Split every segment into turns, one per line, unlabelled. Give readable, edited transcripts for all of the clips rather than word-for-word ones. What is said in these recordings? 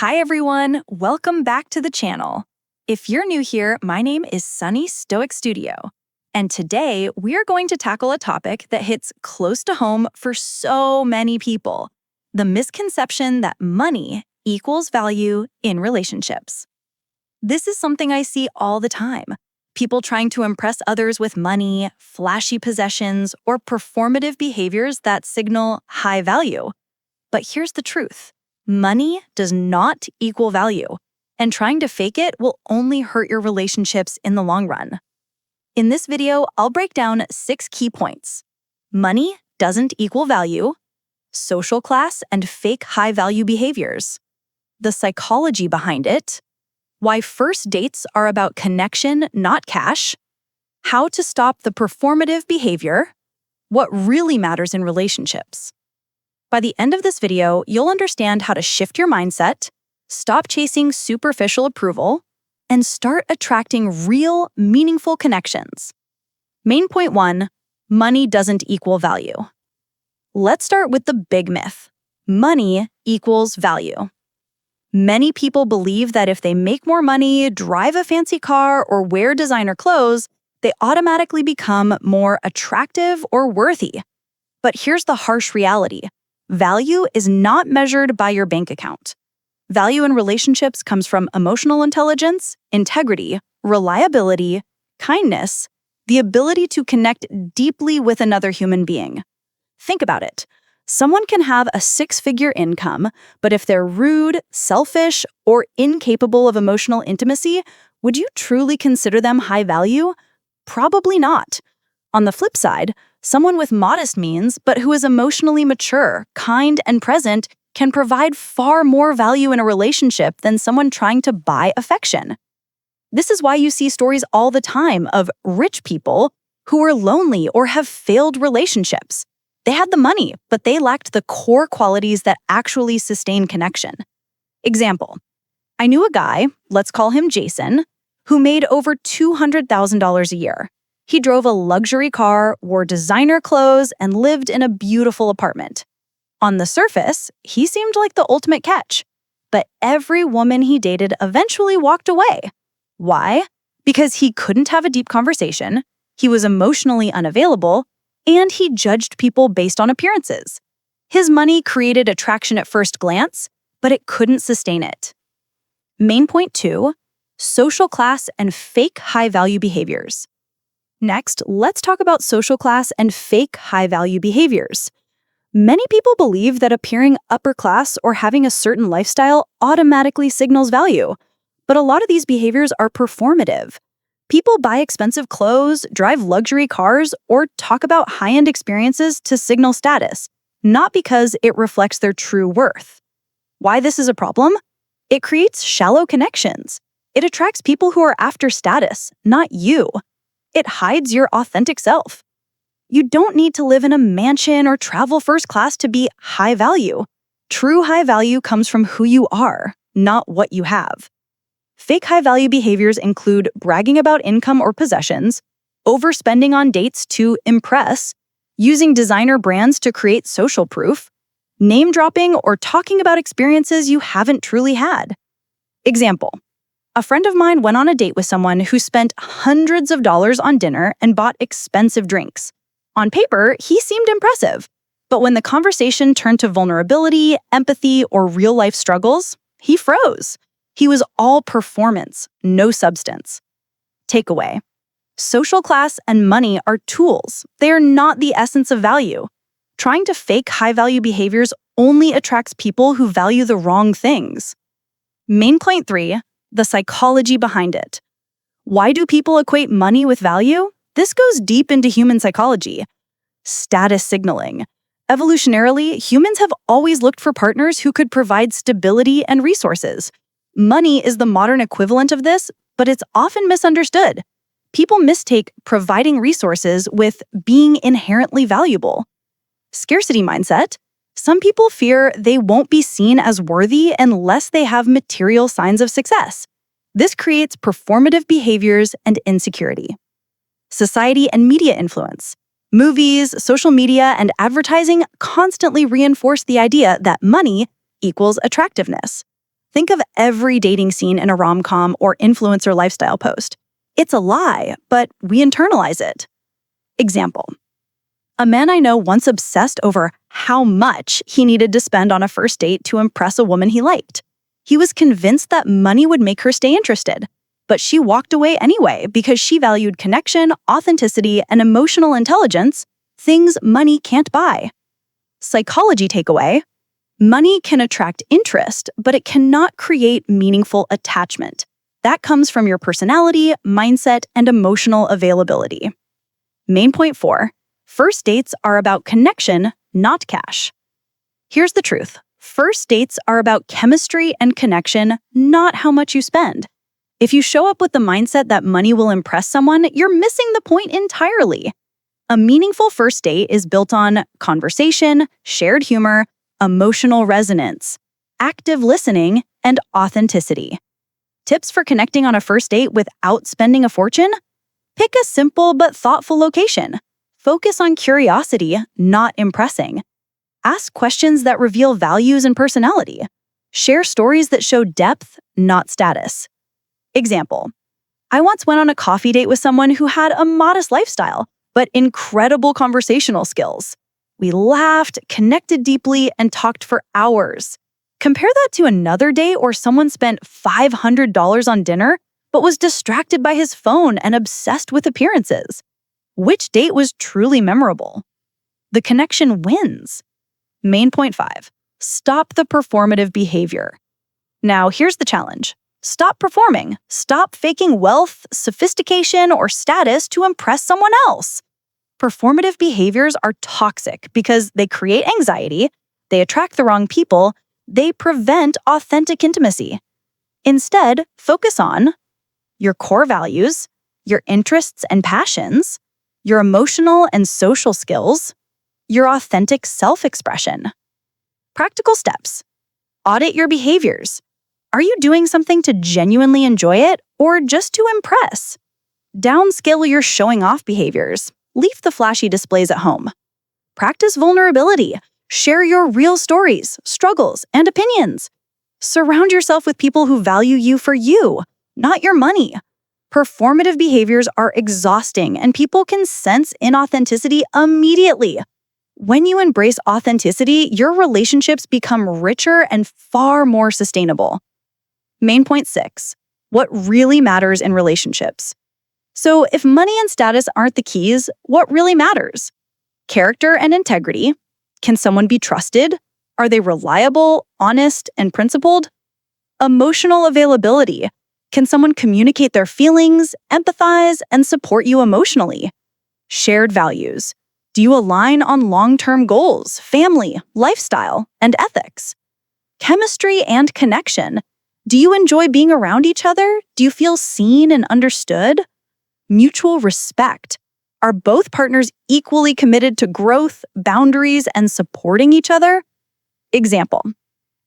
Hi everyone, welcome back to the channel. If you're new here, my name is Sunny Stoic Studio, and today we are going to tackle a topic that hits close to home for so many people: the misconception that money equals value in relationships. This is something I see all the time. People trying to impress others with money, flashy possessions, or performative behaviors that signal high value. But here's the truth. Money does not equal value, and trying to fake it will only hurt your relationships in the long run. In this video, I'll break down 6 key points. Money doesn't equal value, social class and fake high-value behaviors, the psychology behind it, why first dates are about connection, not cash, how to stop the performative behavior, what really matters in relationships. By the end of this video, you'll understand how to shift your mindset, stop chasing superficial approval, and start attracting real, meaningful connections. Main point 1, money doesn't equal value. Let's start with the big myth. Money equals value. Many people believe that if they make more money, drive a fancy car, or wear designer clothes, they automatically become more attractive or worthy. But here's the harsh reality. Value is not measured by your bank account. Value in relationships comes from emotional intelligence, integrity, reliability, kindness, the ability to connect deeply with another human being. Think about it. Someone can have a 6-figure income, but if they're rude, selfish, or incapable of emotional intimacy, would you truly consider them high value? Probably not. On the flip side, someone with modest means, but who is emotionally mature, kind, and present, can provide far more value in a relationship than someone trying to buy affection. This is why you see stories all the time of rich people who are lonely or have failed relationships. They had the money, but they lacked the core qualities that actually sustain connection. Example, I knew a guy, let's call him Jason, who made over $200,000 a year. He drove a luxury car, wore designer clothes, and lived in a beautiful apartment. On the surface, he seemed like the ultimate catch. But every woman he dated eventually walked away. Why? Because he couldn't have a deep conversation, he was emotionally unavailable, and he judged people based on appearances. His money created attraction at first glance, but it couldn't sustain it. Main point 2, social class and fake high-value behaviors. Next, let's talk about social class and fake high-value behaviors. Many people believe that appearing upper class or having a certain lifestyle automatically signals value, but a lot of these behaviors are performative. People buy expensive clothes, drive luxury cars, or talk about high-end experiences to signal status, not because it reflects their true worth. Why this is a problem? It creates shallow connections. It attracts people who are after status, not you. It hides your authentic self. You don't need to live in a mansion or travel first class to be high value. True high value comes from who you are, not what you have. Fake high value behaviors include bragging about income or possessions, overspending on dates to impress, using designer brands to create social proof, name dropping or talking about experiences you haven't truly had. Example. A friend of mine went on a date with someone who spent hundreds of dollars on dinner and bought expensive drinks. On paper, he seemed impressive, but when the conversation turned to vulnerability, empathy, or real-life struggles, he froze. He was all performance, no substance. Takeaway. Social class and money are tools. They are not the essence of value. Trying to fake high-value behaviors only attracts people who value the wrong things. Main point 3, the psychology behind it. Why do people equate money with value? This goes deep into human psychology. Status signaling. Evolutionarily, humans have always looked for partners who could provide stability and resources. Money is the modern equivalent of this, but it's often misunderstood. People mistake providing resources with being inherently valuable. Scarcity mindset. Some people fear they won't be seen as worthy unless they have material signs of success. This creates performative behaviors and insecurity. Society and media influence. Movies, social media, and advertising constantly reinforce the idea that money equals attractiveness. Think of every dating scene in a rom-com or influencer lifestyle post. It's a lie, but we internalize it. Example. A man I know once obsessed over how much he needed to spend on a first date to impress a woman he liked. He was convinced that money would make her stay interested, but she walked away anyway because she valued connection, authenticity, and emotional intelligence, things money can't buy. Psychology takeaway: money can attract interest, but it cannot create meaningful attachment. That comes from your personality, mindset, and emotional availability. Main point 4. First dates are about connection, not cash. Here's the truth. First dates are about chemistry and connection, not how much you spend. If you show up with the mindset that money will impress someone, you're missing the point entirely. A meaningful first date is built on conversation, shared humor, emotional resonance, active listening, and authenticity. Tips for connecting on a first date without spending a fortune? Pick a simple but thoughtful location. Focus on curiosity, not impressing. Ask questions that reveal values and personality. Share stories that show depth, not status. Example. I once went on a coffee date with someone who had a modest lifestyle, but incredible conversational skills. We laughed, connected deeply, and talked for hours. Compare that to another date where someone spent $500 on dinner, but was distracted by his phone and obsessed with appearances. Which date was truly memorable? The connection wins. Main point 5. Stop the performative behavior. Now, here's the challenge. Stop performing. Stop faking wealth, sophistication, or status to impress someone else. Performative behaviors are toxic because they create anxiety, they attract the wrong people, they prevent authentic intimacy. Instead, focus on your core values, your interests and passions, your emotional and social skills, your authentic self-expression. Practical steps. Audit your behaviors. Are you doing something to genuinely enjoy it or just to impress? Downscale your showing off behaviors. Leave the flashy displays at home. Practice vulnerability. Share your real stories, struggles, and opinions. Surround yourself with people who value you for you, not your money. Performative behaviors are exhausting, and people can sense inauthenticity immediately. When you embrace authenticity, your relationships become richer and far more sustainable. Main point 6. What really matters in relationships? So, if money and status aren't the keys, what really matters? Character and integrity. Can someone be trusted? Are they reliable, honest, and principled? Emotional availability. Can someone communicate their feelings, empathize, and support you emotionally? Shared values. Do you align on long-term goals, family, lifestyle, and ethics? Chemistry and connection. Do you enjoy being around each other? Do you feel seen and understood? Mutual respect. Are both partners equally committed to growth, boundaries, and supporting each other? Example.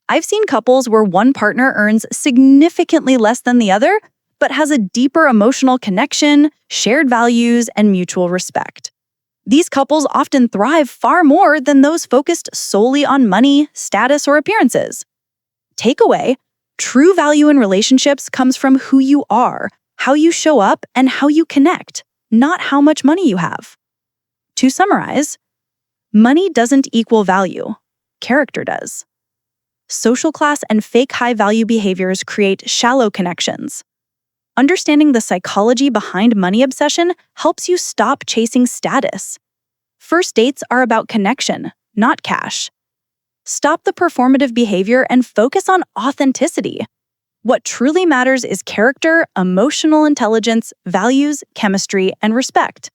I've seen couples where one partner earns significantly less than the other, but has a deeper emotional connection, shared values, and mutual respect. These couples often thrive far more than those focused solely on money, status, or appearances. Takeaway: true value in relationships comes from who you are, how you show up, and how you connect, not how much money you have. To summarize, money doesn't equal value. Character does. Social class and fake high-value behaviors create shallow connections. Understanding the psychology behind money obsession helps you stop chasing status. First dates are about connection, not cash. Stop the performative behavior and focus on authenticity. What truly matters is character, emotional intelligence, values, chemistry, and respect.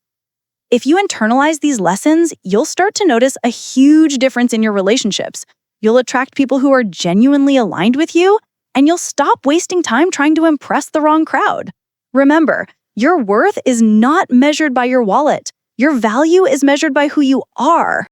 If you internalize these lessons, you'll start to notice a huge difference in your relationships. You'll attract people who are genuinely aligned with you, and you'll stop wasting time trying to impress the wrong crowd. Remember, your worth is not measured by your wallet. Your value is measured by who you are.